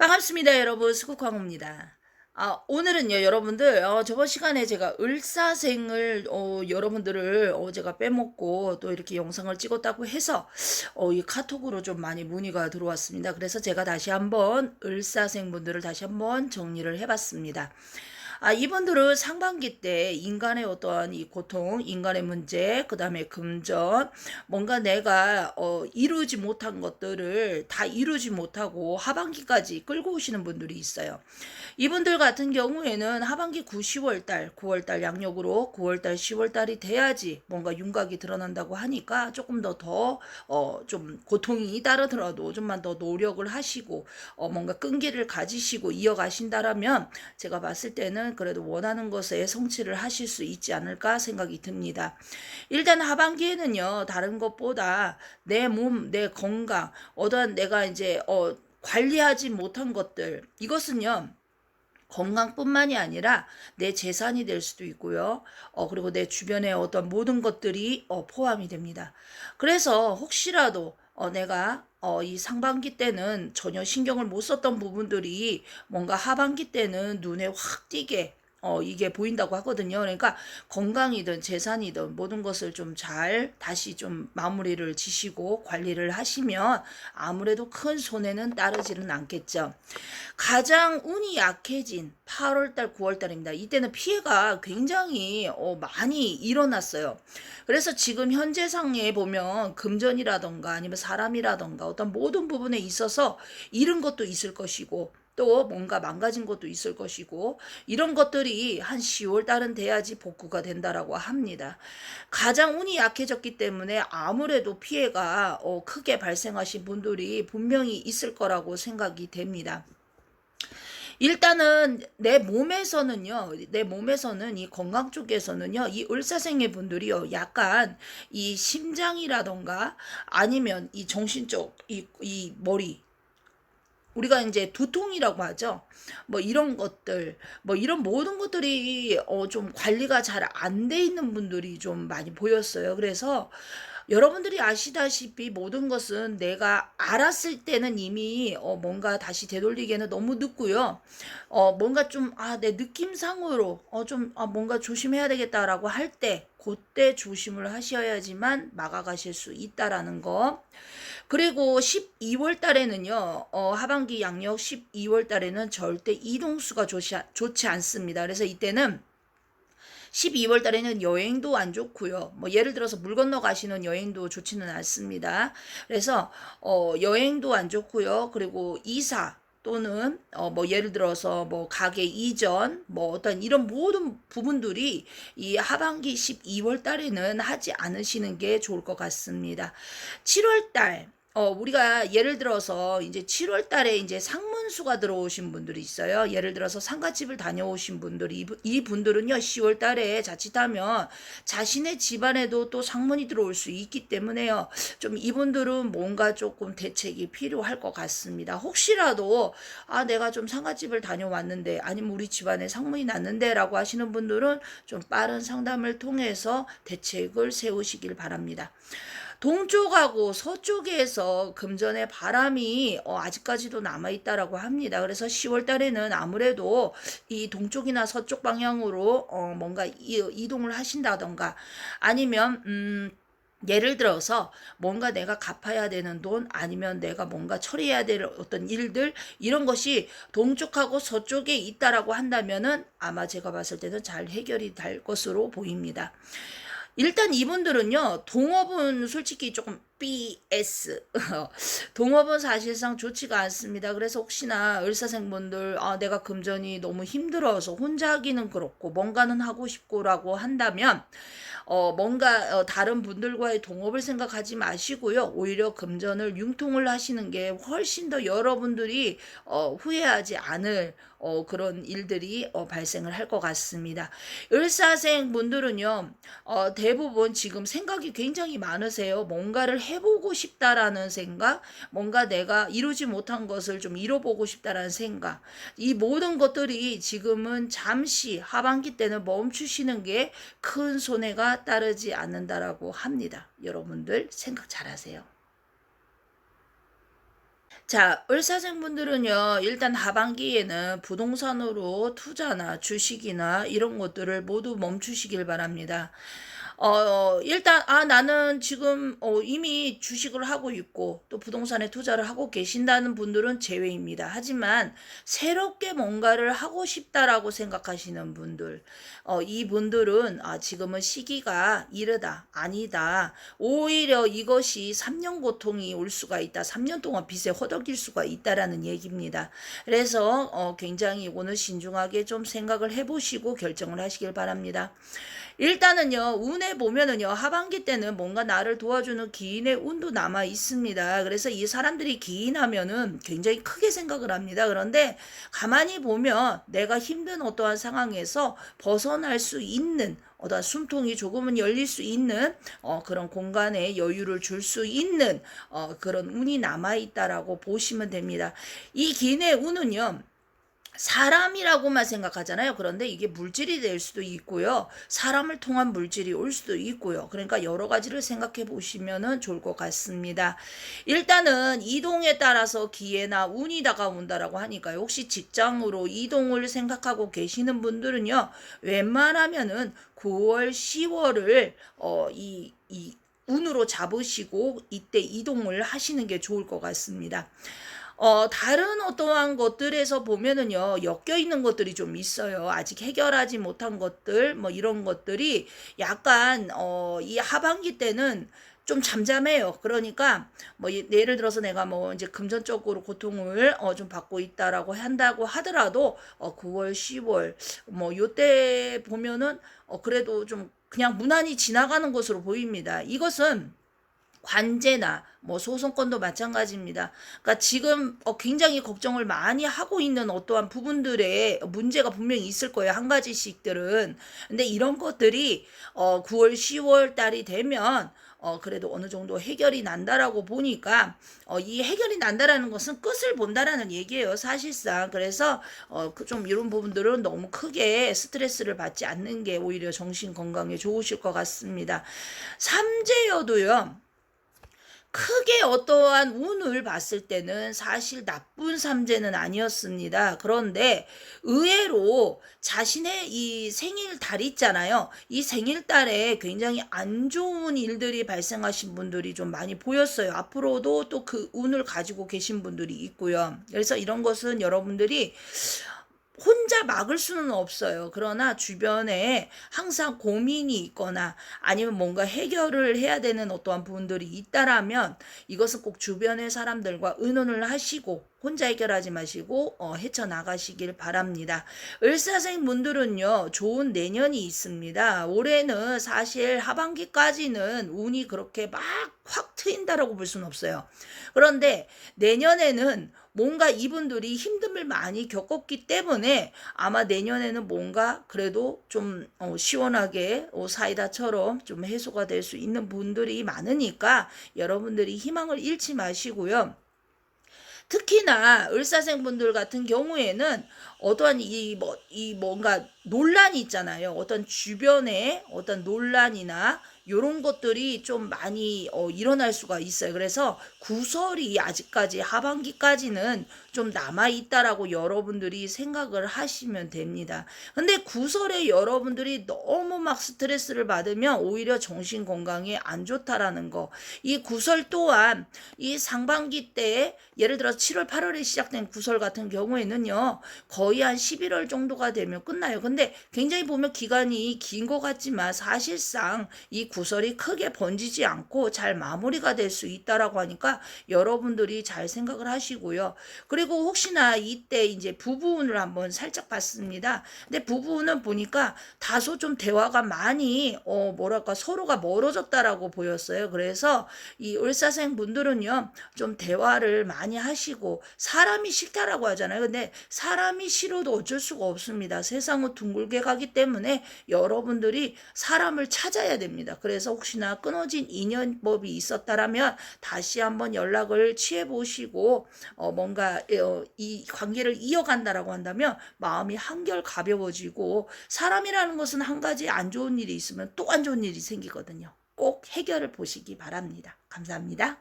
반갑습니다, 여러분. 스쿠광호입니다. 오늘은요, 여러분들, 저번 시간에 제가 을사생을, 여러분들을, 제가 빼먹고 또 이렇게 영상을 찍었다고 해서, 이 카톡으로 좀 많이 문의가 들어왔습니다. 그래서 제가 다시 한번 을사생 분들을 다시 한번 정리를 해봤습니다. 이분들은 상반기 때 인간의 어떠한 이 고통, 인간의 문제, 그 다음에 금전, 뭔가 내가 이루지 못한 것들을 다 이루지 못하고 하반기까지 끌고 오시는 분들이 있어요. 이분들 같은 경우에는 하반기 9, 10월 달, 9월 달 양력으로 9월 달, 10월 달이 돼야지 뭔가 윤곽이 드러난다고 하니까 조금 좀 고통이 따르더라도 좀만 더 노력을 하시고 뭔가 끈기를 가지시고 이어가신다라면 제가 봤을 때는 그래도 원하는 것에 성취를 하실 수 있지 않을까 생각이 듭니다. 일단 하반기에는요, 다른 것보다 내 몸, 내 건강, 어떤 내가 이제 관리하지 못한 것들, 이것은요, 건강뿐만이 아니라 내 재산이 될 수도 있고요. 그리고 내 주변의 어떤 모든 것들이 포함이 됩니다. 그래서 혹시라도 내가 이 상반기 때는 전혀 신경을 못 썼던 부분들이 뭔가 하반기 때는 눈에 확 띄게 이게 보인다고 하거든요. 그러니까 건강이든 재산이든 모든 것을 좀 잘 다시 좀 마무리를 지시고 관리를 하시면 아무래도 큰 손해는 따르지는 않겠죠. 가장 운이 약해진 8월달, 9월달입니다. 이때는 피해가 굉장히 많이 일어났어요. 그래서 지금 현재 상에 보면 금전이라던가 아니면 사람이라던가 어떤 모든 부분에 있어서 잃은 것도 있을 것이고 또 뭔가 망가진 것도 있을 것이고 이런 것들이 한 10월 달은 돼야지 복구가 된다라고 합니다. 가장 운이 약해졌기 때문에 아무래도 피해가 크게 발생하신 분들이 분명히 있을 거라고 생각이 됩니다. 일단은 내 몸에서는 이 건강 쪽에서는요, 이 을사생의 분들이요, 약간 이 심장이라던가 아니면 이 정신적, 이 머리, 우리가 이제 두통이라고 하죠. 뭐 이런 것들, 뭐 이런 모든 것들이 좀 관리가 잘 안 돼 있는 분들이 좀 많이 보였어요. 그래서 여러분들이 아시다시피 모든 것은 내가 알았을 때는 이미 뭔가 다시 되돌리기에는 너무 늦고요. 뭔가 좀 내 느낌상으로 뭔가 조심해야 되겠다라고 할 때 그때 조심을 하셔야지만 막아가실 수 있다라는 거. 그리고 12월 달에는요, 하반기 양력 12월 달에는 절대 이동수가 좋지 않습니다. 그래서 이때는 12월 달에는 여행도 안 좋고요. 뭐 예를 들어서 물 건너 가시는 여행도 좋지는 않습니다. 그래서 여행도 안 좋고요. 그리고 이사 또는 뭐 예를 들어서 뭐 가게 이전 뭐 어떤 이런 모든 부분들이 이 하반기 12월 달에는 하지 않으시는 게 좋을 것 같습니다. 7월 달 우리가 예를 들어서 이제 7월 달에 이제 상문수가 들어오신 분들이 있어요. 예를 들어서 상가집을 다녀오신 분들이, 이 분들은요, 10월 달에 자칫하면 자신의 집안에도 또 상문이 들어올 수 있기 때문에요. 좀 이분들은 뭔가 조금 대책이 필요할 것 같습니다. 혹시라도, 내가 좀 상가집을 다녀왔는데, 아니면 우리 집안에 상문이 났는데, 라고 하시는 분들은 좀 빠른 상담을 통해서 대책을 세우시길 바랍니다. 동쪽하고 서쪽에서 금전의 바람이 아직까지도 남아있다라고 합니다. 그래서 10월 달에는 아무래도 이 동쪽이나 서쪽 방향으로 뭔가 이동을 하신다던가 아니면 예를 들어서 뭔가 내가 갚아야 되는 돈 아니면 내가 뭔가 처리해야 될 어떤 일들 이런 것이 동쪽하고 서쪽에 있다라고 한다면은 아마 제가 봤을 때는 잘 해결이 될 것으로 보입니다. 일단 이분들은요, 동업은 솔직히 조금 BS. 동업은 사실상 좋지가 않습니다. 그래서 혹시나 을사생분들, 내가 금전이 너무 힘들어서 혼자 하기는 그렇고, 뭔가는 하고 싶고라고 한다면, 뭔가 다른 분들과의 동업을 생각하지 마시고요. 오히려 금전을 융통을 하시는 게 훨씬 더 여러분들이 후회하지 않을 그런 일들이 발생을 할 것 같습니다. 을사생 분들은요, 대부분 지금 생각이 굉장히 많으세요. 뭔가를 해보고 싶다라는 생각, 뭔가 내가 이루지 못한 것을 좀 이뤄보고 싶다라는 생각, 이 모든 것들이 지금은 잠시 하반기 때는 멈추시는 게 큰 손해가 따르지 않는다라고 합니다. 여러분들 생각 잘하세요. 자, 을사생분들은요, 일단 하반기에는 부동산으로 투자나 주식이나 이런 것들을 모두 멈추시길 바랍니다. 일단, 나는 지금, 이미 주식을 하고 있고, 또 부동산에 투자를 하고 계신다는 분들은 제외입니다. 하지만, 새롭게 뭔가를 하고 싶다라고 생각하시는 분들, 이분들은, 지금은 시기가 이르다, 아니다. 오히려 이것이 3년 고통이 올 수가 있다. 3년 동안 빚에 허덕일 수가 있다라는 얘기입니다. 그래서, 굉장히 오늘 신중하게 좀 생각을 해보시고 결정을 하시길 바랍니다. 일단은요, 운에 보면은요, 하반기 때는 뭔가 나를 도와주는 기인의 운도 남아 있습니다. 그래서 이 사람들이 기인하면은 굉장히 크게 생각을 합니다. 그런데 가만히 보면 내가 힘든 어떠한 상황에서 벗어날 수 있는 어떤 숨통이 조금은 열릴 수 있는 그런 공간에 여유를 줄 수 있는 그런 운이 남아 있다라고 보시면 됩니다. 이 기인의 운은요. 사람이라고만 생각하잖아요. 그런데 이게 물질이 될 수도 있고요. 사람을 통한 물질이 올 수도 있고요. 그러니까 여러 가지를 생각해 보시면 좋을 것 같습니다. 일단은 이동에 따라서 기회나 운이 다가온다라고 하니까요. 혹시 직장으로 이동을 생각하고 계시는 분들은요. 웬만하면은 9월, 10월을 이 운으로 잡으시고 이때 이동을 하시는 게 좋을 것 같습니다. 다른 어떠한 것들에서 보면은요, 엮여 있는 것들이 좀 있어요. 아직 해결하지 못한 것들, 뭐 이런 것들이 약간, 이 하반기 때는 좀 잠잠해요. 그러니까, 뭐, 예를 들어서 내가 뭐, 이제 금전적으로 고통을, 좀 받고 있다라고 한다고 하더라도, 9월, 10월, 뭐, 요때 보면은, 그래도 좀 그냥 무난히 지나가는 것으로 보입니다. 이것은, 관제나 뭐 소송권도 마찬가지입니다. 그러니까 지금 굉장히 걱정을 많이 하고 있는 어떠한 부분들의 문제가 분명히 있을 거예요. 한 가지씩들은. 근데 이런 것들이 9월, 10월 달이 되면 그래도 어느 정도 해결이 난다라고 보니까 이 해결이 난다라는 것은 끝을 본다라는 얘기예요. 사실상. 그래서 좀 이런 부분들은 너무 크게 스트레스를 받지 않는 게 오히려 정신 건강에 좋으실 것 같습니다. 삼재여도요. 크게 어떠한 운을 봤을 때는 사실 나쁜 삼재는 아니었습니다. 그런데 의외로 자신의 이 생일달 있잖아요. 이 생일달에 굉장히 안 좋은 일들이 발생하신 분들이 좀 많이 보였어요. 앞으로도 또 그 운을 가지고 계신 분들이 있고요. 그래서 이런 것은 여러분들이 혼자 막을 수는 없어요. 그러나 주변에 항상 고민이 있거나 아니면 뭔가 해결을 해야 되는 어떠한 부분들이 있다라면 이것은 꼭 주변의 사람들과 의논을 하시고 혼자 해결하지 마시고 헤쳐나가시길 바랍니다. 을사생 분들은요. 좋은 내년이 있습니다. 올해는 사실 하반기까지는 운이 그렇게 막 확 트인다라고 볼 수는 없어요. 그런데 내년에는 뭔가 이분들이 힘듦을 많이 겪었기 때문에 아마 내년에는 뭔가 그래도 좀 시원하게 사이다처럼 좀 해소가 될 수 있는 분들이 많으니까 여러분들이 희망을 잃지 마시고요. 특히나 을사생분들 같은 경우에는 어떠한 이 뭔가 논란이 있잖아요. 어떤 주변에 어떤 논란이나 요런 것들이 좀 많이 일어날 수가 있어요. 그래서 구설이 아직까지 하반기까지는 좀 남아 있다라고 여러분들이 생각을 하시면 됩니다. 근데 구설에 여러분들이 너무 막 스트레스를 받으면 오히려 정신 건강에 안 좋다라는 거. 이 구설 또한 이 상반기 때 예를 들어 7월, 8월에 시작된 구설 같은 경우에는요. 거의 한 11월 정도가 되면 끝나요. 근데 굉장히 보면 기간이 긴 것 같지만 사실상 이 구설이 크게 번지지 않고 잘 마무리가 될 수 있다라고 하니까 여러분들이 잘 생각을 하시고요. 그리고 혹시나 이때 이제 부부운을 한번 살짝 봤습니다. 근데 부부운은 보니까 다소 좀 대화가 많이 뭐랄까 서로가 멀어졌다라고 보였어요. 그래서 이 을사생 분들은요. 좀 대화를 많이 하시고 사람이 싫다라고 하잖아요. 근데 사람이 싫어도 어쩔 수가 없습니다. 세상은 둥글게 가기 때문에 여러분들이 사람을 찾아야 됩니다. 그래서 혹시나 끊어진 인연법이 있었다라면 다시 한번 연락을 취해 보시고 뭔가 이 관계를 이어간다라고 한다면 마음이 한결 가벼워지고 사람이라는 것은 한 가지 안 좋은 일이 있으면 또 안 좋은 일이 생기거든요. 꼭 해결을 보시기 바랍니다. 감사합니다.